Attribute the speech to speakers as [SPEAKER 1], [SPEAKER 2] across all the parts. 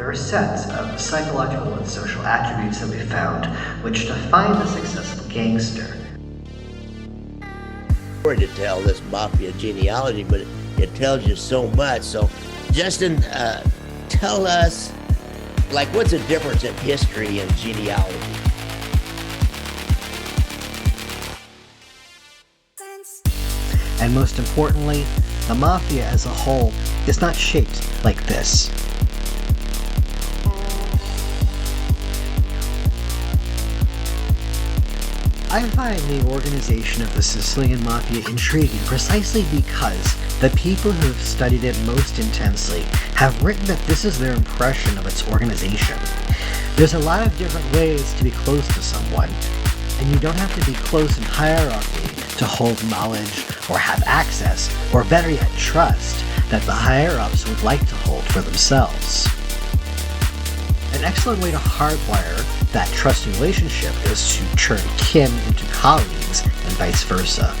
[SPEAKER 1] there are sets of psychological and social attributes that we found which define the successful gangster.
[SPEAKER 2] To tell this mafia genealogy, but it tells you so much. So, Justin, tell us, what's the difference in history and genealogy?
[SPEAKER 1] And most importantly, the mafia as a whole is not shaped like this. I find the organization of the Sicilian Mafia intriguing precisely because the people who have studied it most intensely have written that this is their impression of its organization. There's a lot of different ways to be close to someone, and you don't have to be close in hierarchy to hold knowledge or have access, or better yet, trust that the higher-ups would like to hold for themselves. An excellent way to hardwire that trusting relationship is to turn kin into colleagues and vice versa.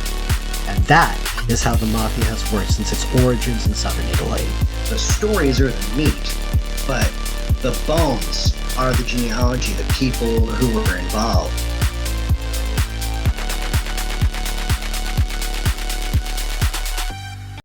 [SPEAKER 1] And that is how the mafia has worked since its origins in southern Italy.
[SPEAKER 3] The stories are the meat, but the bones are the genealogy, the people who were involved.